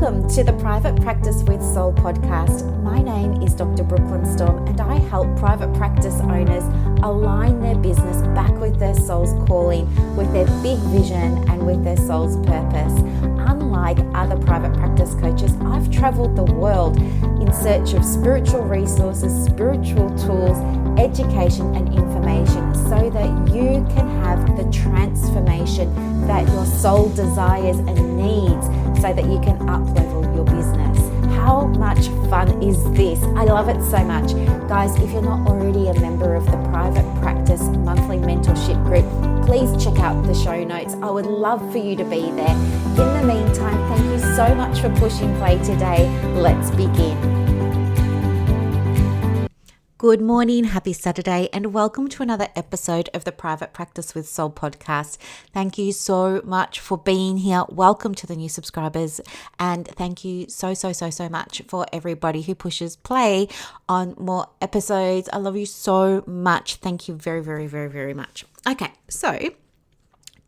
Welcome to the Private Practice with Soul podcast. My name is Dr. Brooklyn Storme, and I help private practice owners align their business back with their soul's calling, with their big vision and with their soul's purpose. Unlike other private practice coaches, I've traveled the world in search of spiritual resources, spiritual tools, education and information so that you can have the transformation that your soul desires and needs so that you can up-level your business. How much fun is this? I love it so much. Guys, if you're not already a member of the Private Practice Monthly Mentorship Group, please check out the show notes. I would love for you to be there. In the meantime, thank you so much for pushing play today. Let's begin. Good morning, happy Saturday, and welcome to another episode of the Private Practice with Soul podcast. Thank you so much for being here. Welcome to the new subscribers, and thank you so much for everybody who pushes play on more episodes. I love you so much. Thank you very much. Okay, so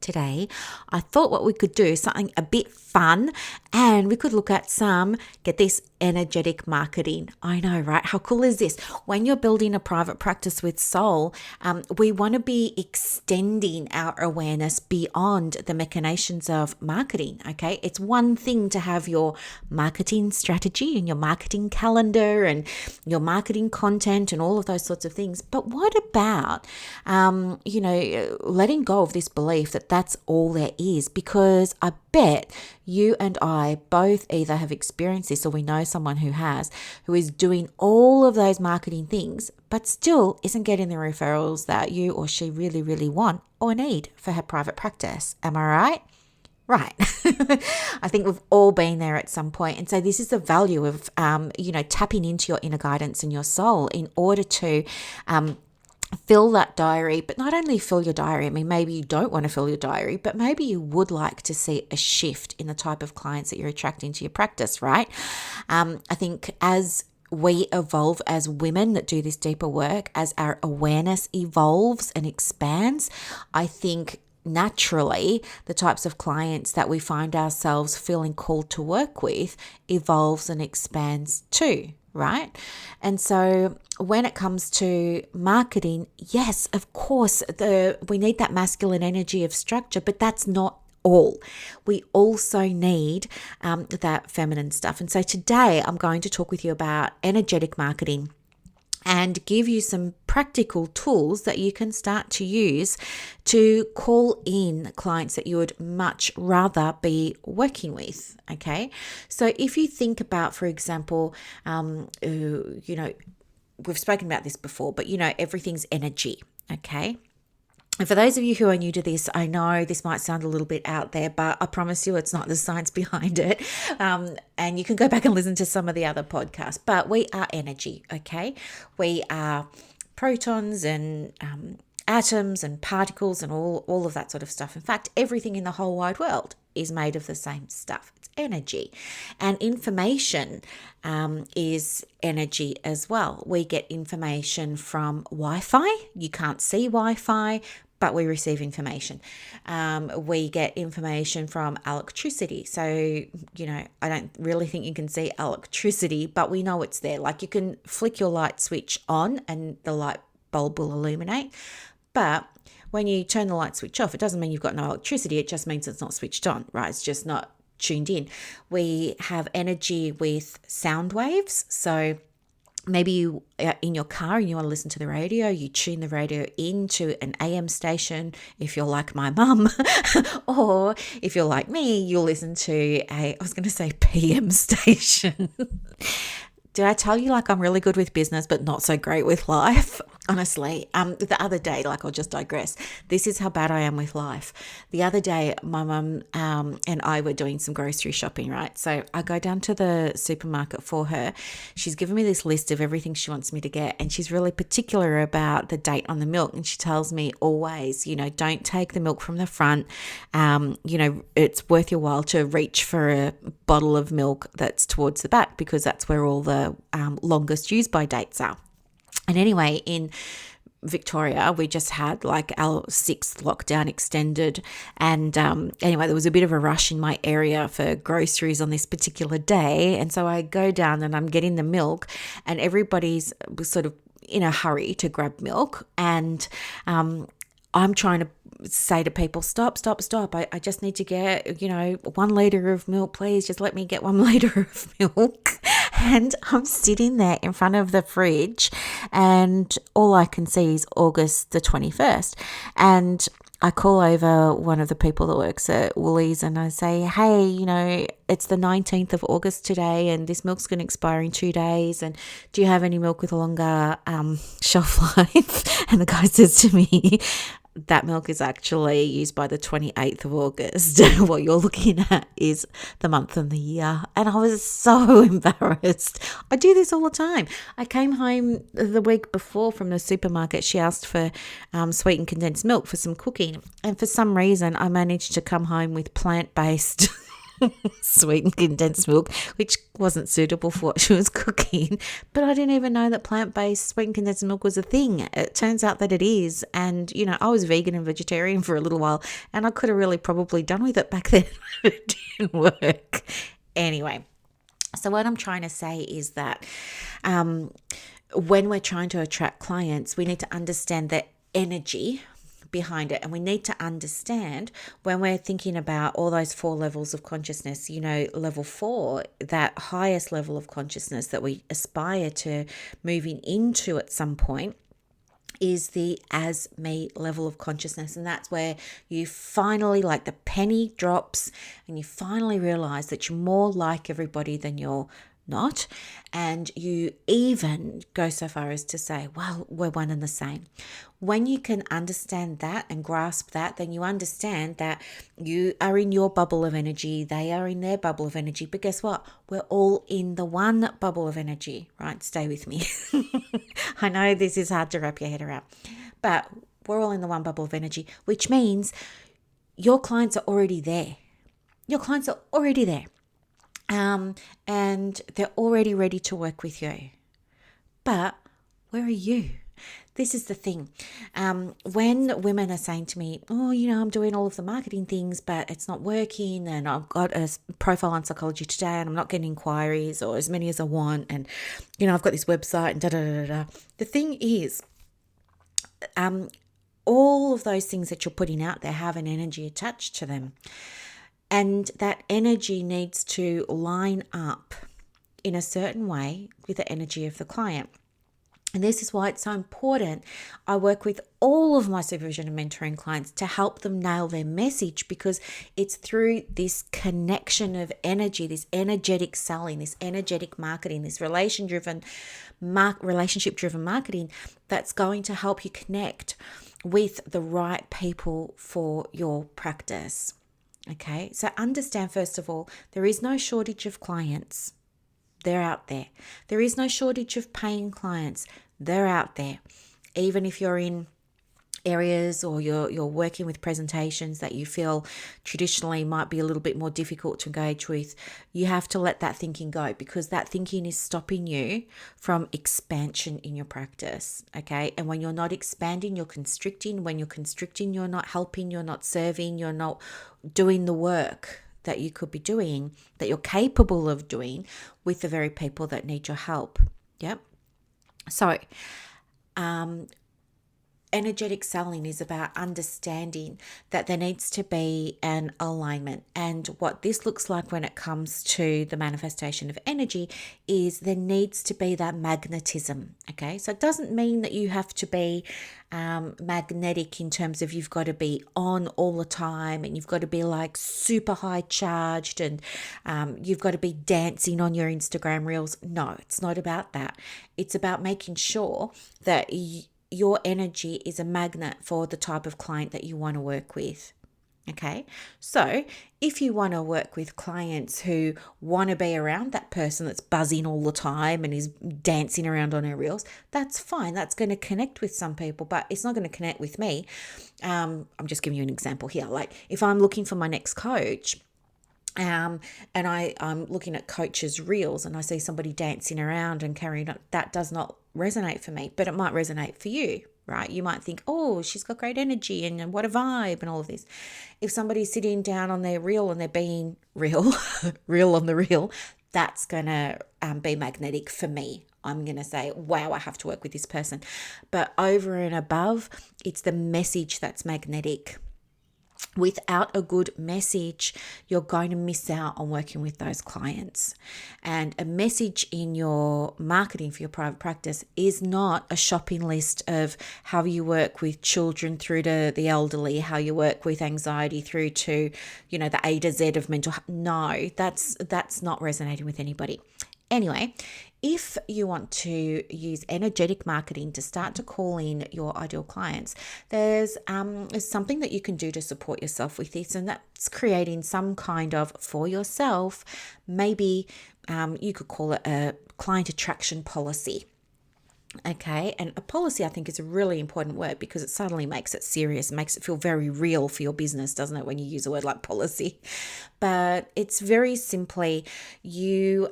today I thought what we could do is something a bit fun, and we could look at some, get this, energetic marketing. I know, right? How cool is this? When you're building a private practice with soul, we want to be extending our awareness beyond the machinations of marketing. Okay, it's one thing to have your marketing strategy and your marketing calendar and your marketing content and all of those sorts of things, but what about letting go of this belief that that's all there is? Because I bet you and I both either have experienced this or we know someone who is doing all of those marketing things but still isn't getting the referrals that you or she really want or need for her private practice. Am I right? Right. I think we've all been there at some point. And so this is the value of, tapping into your inner guidance and your soul in order to fill that diary, but not only fill your diary. I mean, maybe you don't want to fill your diary, but maybe you would like to see a shift in the type of clients that you're attracting to your practice, right? I think as we evolve as women that do this deeper work, as our awareness evolves and expands, I think naturally the types of clients that we find ourselves feeling called to work with evolves and expands too. Right? And so when it comes to marketing, yes, of course, we need that masculine energy of structure, but that's not all. We also need that feminine stuff. And so today I'm going to talk with you about energetic marketing and give you some practical tools that you can start to use to call in clients that you would much rather be working with. Okay, so if you think about, for example, we've spoken about this before, but everything's energy. Okay. And for those of you who are new to this, I know this might sound a little bit out there, but I promise you it's not the science behind it. And you can go back and listen to some of the other podcasts, but we are energy, okay? We are protons and atoms and particles and all of that sort of stuff. In fact, everything in the whole wide world is made of the same stuff. It's energy. And information is energy as well. We get information from Wi-Fi. You can't see Wi-Fi, but we receive information. We get information from electricity. So, I don't really think you can see electricity, but we know it's there. Like you can flick your light switch on and the light bulb will illuminate. But when you turn the light switch off, it doesn't mean you've got no electricity. It just means it's not switched on, right? It's just not tuned in. We have energy with sound waves. So maybe you are in your car and you want to listen to the radio, you tune the radio into an AM station if you're like my mum, or if you're like me, you'll listen to PM station. Did I tell you I'm really good with business but not so great with life? Honestly, the other day, I'll just digress. This is how bad I am with life. The other day, my mum and I were doing some grocery shopping, right? So I go down to the supermarket for her. She's given me this list of everything she wants me to get, and she's really particular about the date on the milk. And she tells me always, don't take the milk from the front. It's worth your while to reach for a bottle of milk that's towards the back because that's where all the longest use by dates are. And anyway, in Victoria, we just had like our sixth lockdown extended. And anyway, there was a bit of a rush in my area for groceries on this particular day. And so I go down and I'm getting the milk, and everybody's sort of in a hurry to grab milk. And I'm trying to say to people, stop. I just need to get, 1 litre of milk, please. Just let me get 1 litre of milk. And I'm sitting there in front of the fridge, and all I can see is August the 21st. And I call over one of the people that works at Woolies and I say, hey, it's the 19th of August today and this milk's going to expire in 2 days. And do you have any milk with a longer shelf life? And the guy says to me, that milk is actually used by the 28th of August. What you're looking at is the month and the year. And I was so embarrassed. I do this all the time. I came home the week before from the supermarket. She asked for sweetened condensed milk for some cooking. And for some reason, I managed to come home with plant-based sweetened condensed milk, which wasn't suitable for what she was cooking. But I didn't even know that plant-based sweetened condensed milk was a thing. It turns out that it is. And, I was vegan and vegetarian for a little while, and I could have really probably done with it back then. It didn't work. Anyway, so what I'm trying to say is that when we're trying to attract clients, we need to understand the energy behind it. And we need to understand when we're thinking about all those 4 levels of consciousness, level 4, that highest level of consciousness that we aspire to moving into at some point, is the as me level of consciousness. And that's where you finally, like the penny drops, and you finally realize that you're more like everybody than you're not. And you even go so far as to say, well, we're one and the same. When you can understand that and grasp that, then you understand that you are in your bubble of energy, they are in their bubble of energy. But guess what? We're all in the one bubble of energy, right? Stay with me. I know this is hard to wrap your head around, but we're all in the one bubble of energy, which means your clients are already there. Your clients are already there. And they're already ready to work with you. But where are you? This is the thing. When women are saying to me, I'm doing all of the marketing things, but it's not working, and I've got a profile on Psychology Today and I'm not getting inquiries or as many as I want, and, I've got this website and da-da-da-da. The thing is, all of those things that you're putting out there have an energy attached to them. And that energy needs to line up in a certain way with the energy of the client. And this is why it's so important. I work with all of my supervision and mentoring clients to help them nail their message, because it's through this connection of energy, this energetic selling, this energetic marketing, this relationship-driven marketing that's going to help you connect with the right people for your practice. Okay, so understand, first of all, there is no shortage of clients. They're out there. There is no shortage of paying clients. They're out there. Even if you're in areas or you're working with presentations that you feel traditionally might be a little bit more difficult to engage with, you have to let that thinking go, because that thinking is stopping you from expansion in your practice. Okay, and when you're not expanding, you're constricting. When you're constricting, you're not helping, you're not serving, you're not doing the work that you could be doing, that you're capable of doing with the very people that need your help. Yep. So, energetic selling is about understanding that there needs to be an alignment. And what this looks like when it comes to the manifestation of energy is there needs to be that magnetism. Okay, so it doesn't mean that you have to be magnetic in terms of you've got to be on all the time and you've got to be like super high charged and you've got to be dancing on your Instagram reels. No, it's not about that. It's about making sure that your energy is a magnet for the type of client that you want to work with. Okay, so if you want to work with clients who want to be around that person that's buzzing all the time and is dancing around on her reels, that's fine. That's going to connect with some people, but it's not going to connect with me. I'm just giving you an example here. Like if I'm looking for my next coach, and I'm looking at coaches' reels and I see somebody dancing around and carrying on, that does not resonate for me, but it might resonate for you, right? You might think, oh, she's got great energy and what a vibe and all of this. If somebody's sitting down on their reel and they're being real, real on the reel, that's going to be magnetic for me. I'm going to say, wow, I have to work with this person. But over and above, it's the message that's magnetic. Without a good message, you're going to miss out on working with those clients. And a message in your marketing for your private practice is not a shopping list of how you work with children through to the elderly, how you work with anxiety through to, the A to Z of mental health. No, that's not resonating with anybody. Anyway, if you want to use energetic marketing to start to call in your ideal clients, there's something that you can do to support yourself with this, and that's creating some kind of, for yourself, maybe you could call it a client attraction policy. Okay, and a policy I think is a really important word because it suddenly makes it serious, makes it feel very real for your business, doesn't it, when you use a word like policy? But it's very simply, you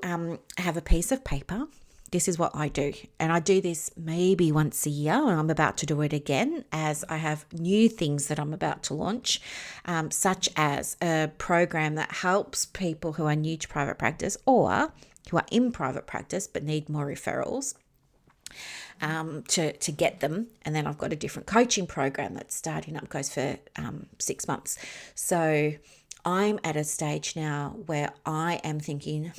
have a piece of paper. This is what I do, and I do this maybe once a year, and I'm about to do it again as I have new things that I'm about to launch, such as a program that helps people who are new to private practice or who are in private practice but need more referrals. To get them. And then I've got a different coaching program that's starting up, goes for 6 months. So I'm at a stage now where I am thinking,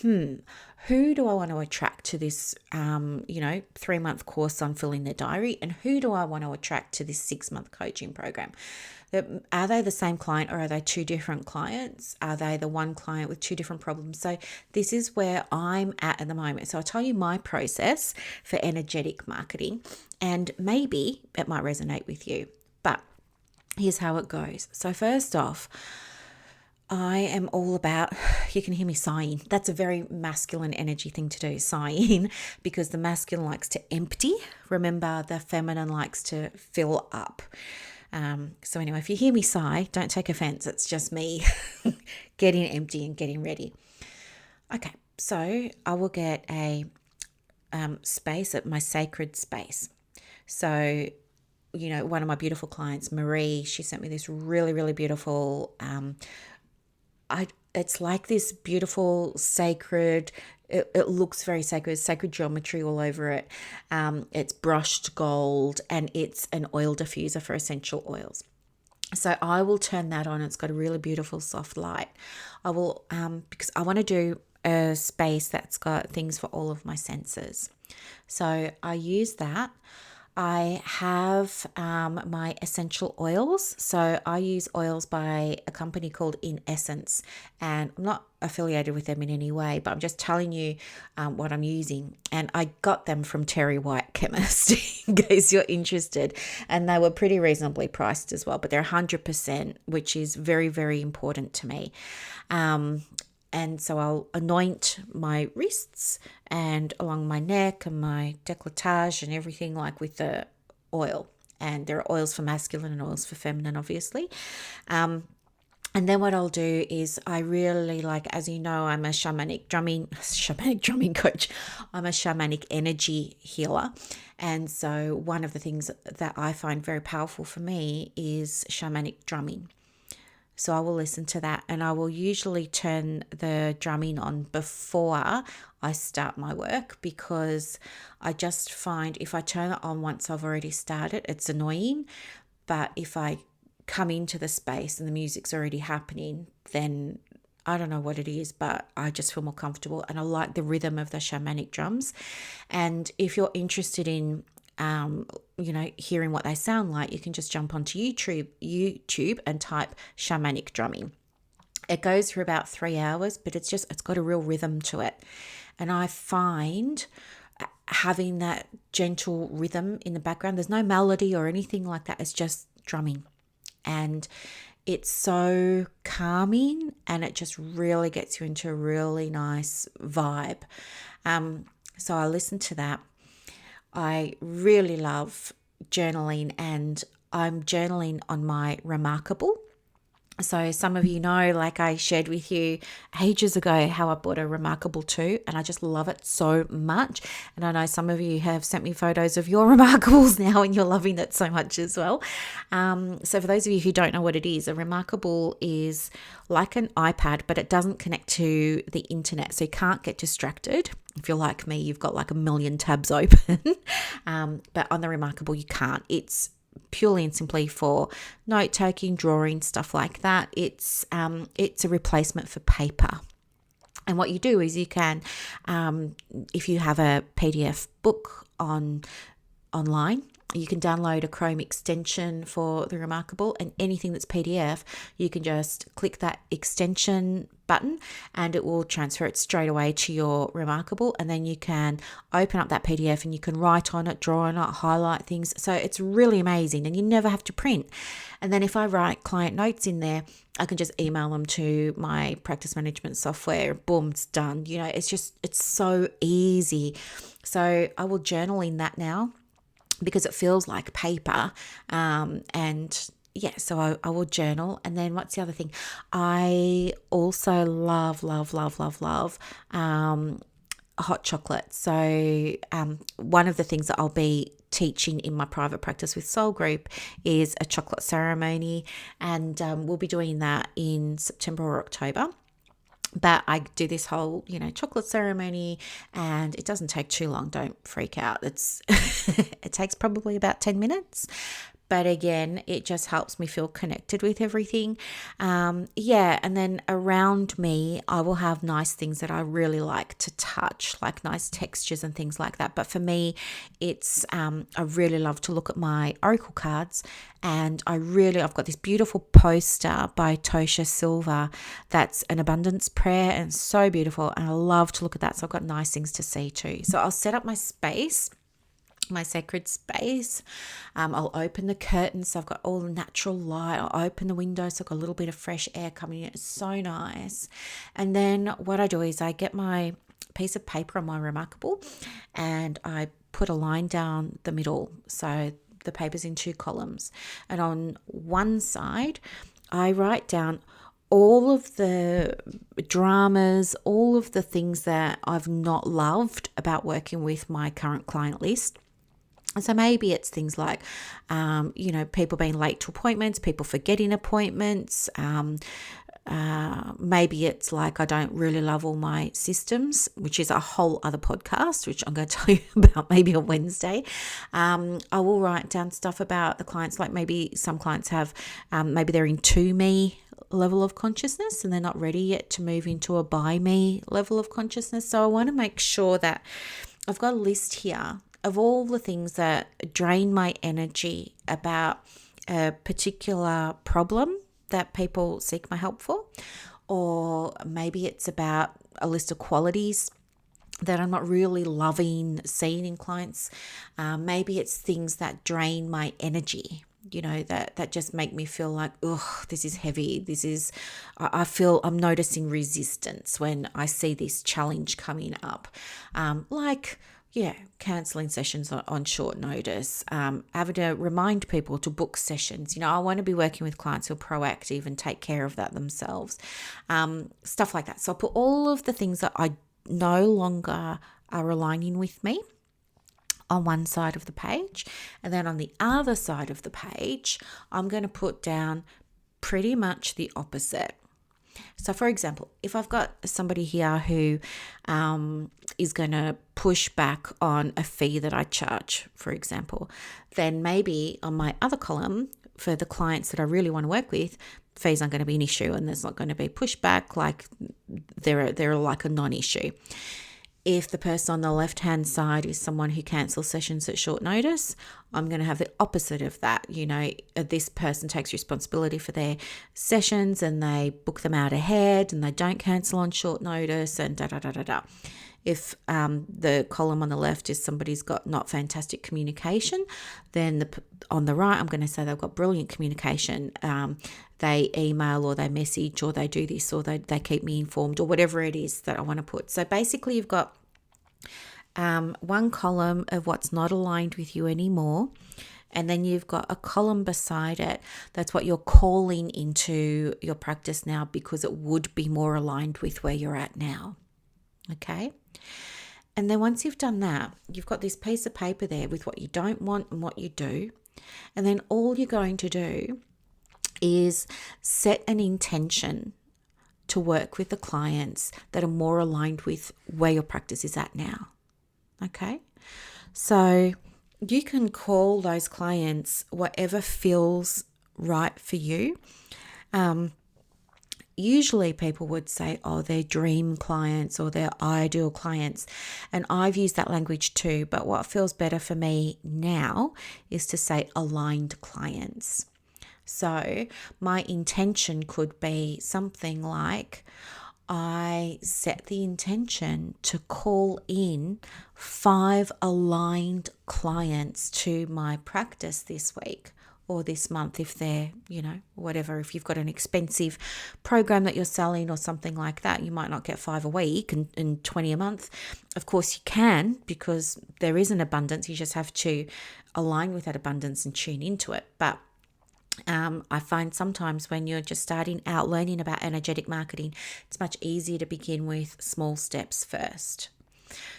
who do I want to attract to this, 3-month course on filling their diary? And who do I want to attract to this 6-month coaching program? Are they the same client or are they two different clients? Are they the one client with two different problems? So this is where I'm at the moment. So I'll tell you my process for energetic marketing, and maybe it might resonate with you. But here's how it goes. So first off, I am all about, you can hear me sighing. That's a very masculine energy thing to do, sighing, because the masculine likes to empty. Remember, the feminine likes to fill up. So anyway, if you hear me sigh, don't take offense. It's just me getting empty and getting ready. Okay, so I will get a space at my sacred space. So, one of my beautiful clients, Marie, she sent me this really, really beautiful, it's like this beautiful sacred, it looks very sacred geometry all over it. It's brushed gold and it's an oil diffuser for essential oils. So I will turn that on. It's got a really beautiful soft light. I will, because I want to do a space that's got things for all of my senses. So I use that. I have my essential oils. So I use oils by a company called In Essence, and I'm not affiliated with them in any way, but I'm just telling you what I'm using. And I got them from Terry White Chemist, in case you're interested. And they were pretty reasonably priced as well, but they're 100%, which is very, very important to me. And so I'll anoint my wrists and along my neck and my décolletage and everything, like with the oil. And there are oils for masculine and oils for feminine, obviously. And then what I'll do is I really like, as you know, I'm a shamanic drumming coach. I'm a shamanic energy healer. And so one of the things that I find very powerful for me is shamanic drumming. So I will listen to that, and I will usually turn the drumming on before I start my work, because I just find if I turn it on once I've already started, it's annoying. But if I come into the space and the music's already happening, then I don't know what it is, but I just feel more comfortable, and I like the rhythm of the shamanic drums. And if you're interested in hearing what they sound like, you can just jump onto YouTube and type shamanic drumming. It goes for about 3 hours, but it's got a real rhythm to it. And I find having that gentle rhythm in the background, there's no melody or anything like that. It's just drumming. And it's so calming, and it just really gets you into a really nice vibe. So I listen to that. I really love journaling, and I'm journaling on my Remarkable. So some of you know, like I shared with you ages ago, how I bought a Remarkable 2, and I just love it so much. And I know some of you have sent me photos of your Remarkables now, and you're loving it so much as well. So for those of you who don't know what it is, a Remarkable is like an iPad, but it doesn't connect to the internet, so you can't get distracted. If you're like me, you've got like a million tabs open. But on the Remarkable, you can't. It's purely and simply for note taking, drawing, stuff like that. It's a replacement for paper. And what you do is you can, if you have a PDF book online, you can download a Chrome extension for the Remarkable, and anything that's PDF, you can just click that extension button and it will transfer it straight away to your Remarkable, and then you can open up that PDF and you can write on it, draw on it, highlight things. So it's really amazing, and you never have to print. And then if I write client notes in there, I can just email them to my practice management software. Boom, it's done. It's so easy. So I will journal in that now, because it feels like paper. So I will journal. And then what's the other thing? I also love hot chocolate. So one of the things that I'll be teaching in my private practice with Soul Group is a chocolate ceremony, and we'll be doing that in September or October. But I do this whole, chocolate ceremony, and it doesn't take too long. Don't freak out. It takes probably about 10 minutes. But again, it just helps me feel connected with everything. And then around me, I will have nice things that I really like to touch, like nice textures and things like that. But for me, it's I really love to look at my oracle cards, and I've got this beautiful poster by Tosha Silver that's an abundance prayer, and so beautiful, and I love to look at that. So I've got nice things to see too. So I'll set up my space, my sacred space. I'll open the curtains, so I've got all the natural light. I'll open the window, so I've got a little bit of fresh air coming in. It's so nice. And then what I do is I get my piece of paper on my Remarkable, and I put a line down the middle, so the paper's in 2 columns. And on one side, I write down all of the dramas, all of the things that I've not loved about working with my current client list. And so maybe it's things like, people being late to appointments, people forgetting appointments. Maybe it's like I don't really love all my systems, which is a whole other podcast, which I'm going to tell you about maybe on Wednesday. I will write down stuff about the clients, like maybe some clients have, maybe they're in to me level of consciousness and they're not ready yet to move into a by me level of consciousness. So I want to make sure that I've got a list here of all the things that drain my energy about a particular problem that people seek my help for, or maybe it's about a list of qualities that I'm not really loving seeing in clients. Maybe it's things that drain my energy, that just make me feel like, this is heavy. I feel I'm noticing resistance when I see this challenge coming up. Cancelling sessions on short notice, having to remind people to book sessions. I want to be working with clients who are proactive and take care of that themselves, stuff like that. So I'll put all of the things that I no longer are aligning with me on one side of the page. And then on the other side of the page, I'm going to put down pretty much the opposite. So, for example, if I've got somebody here who is going to push back on a fee that I charge, for example, then maybe on my other column, for the clients that I really want to work with, fees aren't going to be an issue, and there's not going to be pushback, like they're like a non-issue. If the person on the left-hand side is someone who cancels sessions at short notice, I'm going to have the opposite of that. This person takes responsibility for their sessions and they book them out ahead and they don't cancel on short notice and da-da-da-da-da. If the column on the left is somebody's got not fantastic communication, then on the right, I'm going to say they've got brilliant communication. They email or they message or they do this or they keep me informed or whatever it is that I want to put. So basically you've got one column of what's not aligned with you anymore, And then you've got a column beside it. That's what you're calling into your practice now, because it would be more aligned with where you're at now. Okay. And then once you've done that, you've got this piece of paper there with what you don't want and what you do. And then all you're going to do is set an intention to work with the clients that are more aligned with where your practice is at now. Okay. So you can call those clients whatever feels right for you. Usually people would say, oh, they're dream clients or they're ideal clients. And I've used that language too. But what feels better for me now is to say aligned clients. So my intention could be something like, I set the intention to call in 5 aligned clients to my practice this week or this month, if they're, whatever, if you've got an expensive program that you're selling or something like that, you might not get 5 a week and 20 a month. Of course you can, because there is an abundance. You just have to align with that abundance and tune into it. But I find sometimes when you're just starting out learning about energetic marketing, it's much easier to begin with small steps first.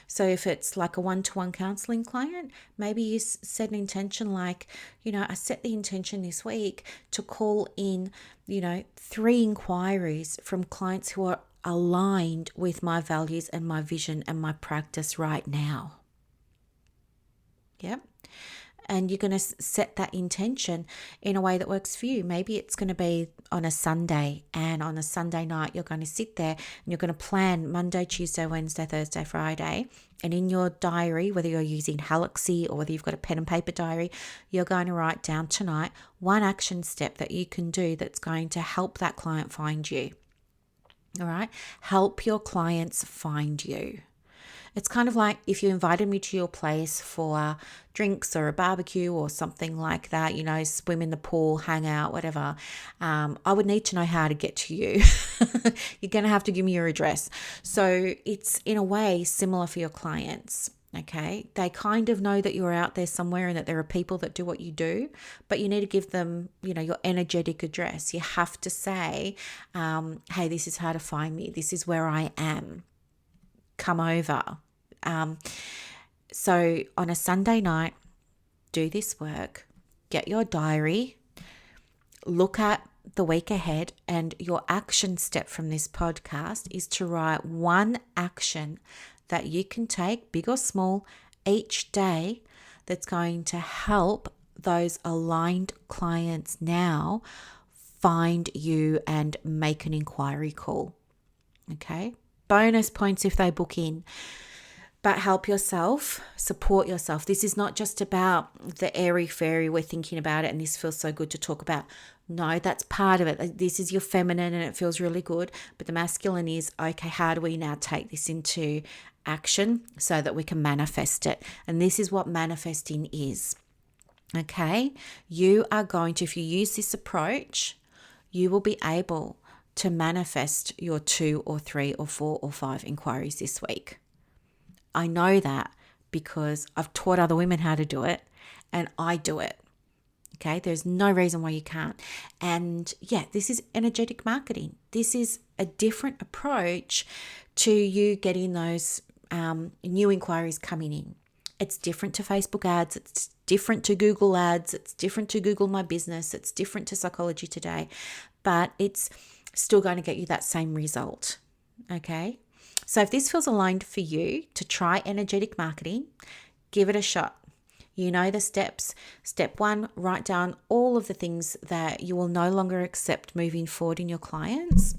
So if it's like a one-to-one counseling client, maybe you set an intention like, I set the intention this week to call in, 3 inquiries from clients who are aligned with my values and my vision and my practice right now. Yep. And you're going to set that intention in a way that works for you. Maybe it's going to be on a Sunday, and on a Sunday night, you're going to sit there and you're going to plan Monday, Tuesday, Wednesday, Thursday, Friday. And in your diary, whether you're using Halaxy or whether you've got a pen and paper diary, you're going to write down tonight one action step that you can do that's going to help that client find you. All right. Help your clients find you. It's kind of like if you invited me to your place for drinks or a barbecue or something like that, swim in the pool, hang out, whatever. I would need to know how to get to you. You're going to have to give me your address. So it's in a way similar for your clients. Okay. They kind of know that you're out there somewhere and that there are people that do what you do, but you need to give them, your energetic address. You have to say, hey, this is how to find me. This is where I am. Come over. So on a Sunday night, do this work, get your diary, look at the week ahead, and your action step from this podcast is to write one action that you can take, big or small, each day that's going to help those aligned clients now find you and make an inquiry call. Okay? Bonus points if they book in. But help yourself, support yourself. This is not just about the airy-fairy, we're thinking about it and this feels so good to talk about. No, that's part of it. This is your feminine and it feels really good. But the masculine is, okay, how do we now take this into action so that we can manifest it? And this is what manifesting is. Okay? You are going to, if you use this approach, you will be able to manifest your 2 or 3 or 4 or 5 inquiries this week. I know that because I've taught other women how to do it and I do it. Okay, there's no reason why you can't. And yeah, this is energetic marketing. This is a different approach to you getting those new inquiries coming in. It's different to Facebook ads. It's different to Google ads. It's different to Google My Business. It's different to Psychology Today, but it's still going to get you that same result. Okay. So if this feels aligned for you to try energetic marketing, give it a shot. You know the steps. Step 1, write down all of the things that you will no longer accept moving forward in your clients.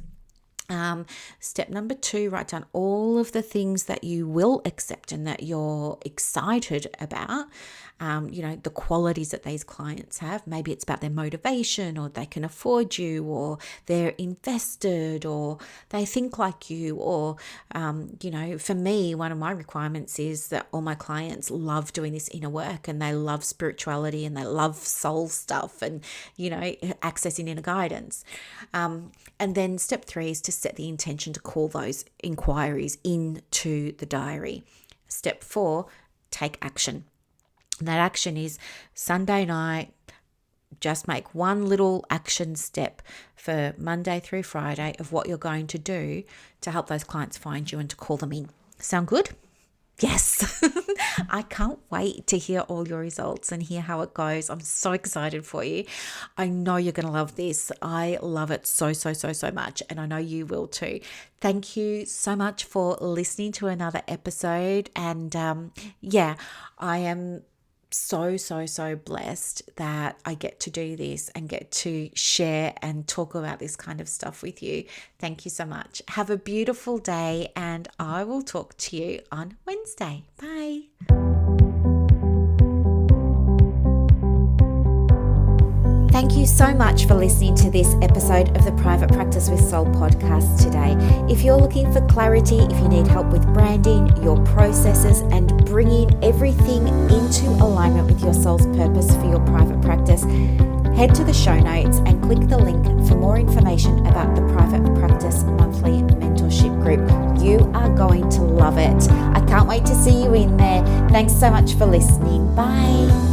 Step number 2, write down all of the things that you will accept and that you're excited about. The qualities that these clients have. Maybe it's about their motivation, or they can afford you, or they're invested, or they think like you, or, for me, one of my requirements is that all my clients love doing this inner work and they love spirituality and they love soul stuff and, accessing inner guidance. And then step 3 is to set the intention to call those inquiries into the diary. Step 4, take action. And that action is Sunday night. Just make one little action step for Monday through Friday of what you're going to do to help those clients find you and to call them in. Sound good? Yes. I can't wait to hear all your results and hear how it goes. I'm so excited for you. I know you're going to love this. I love it so much, and I know you will too. Thank you so much for listening to another episode. And I am so blessed that I get to do this and get to share and talk about this kind of stuff with you. Thank you so much. Have a beautiful day, and I will talk to you on Wednesday. Bye. Thank you so much for listening to this episode of the Private Practice with Soul podcast today. If you're looking for clarity, if you need help with branding, your processes, and bringing everything into alignment with your soul's purpose for your private practice, head to the show notes and click the link for more information about the Private Practice Monthly Mentorship Group. You are going to love it. I can't wait to see you in there. Thanks so much for listening. Bye.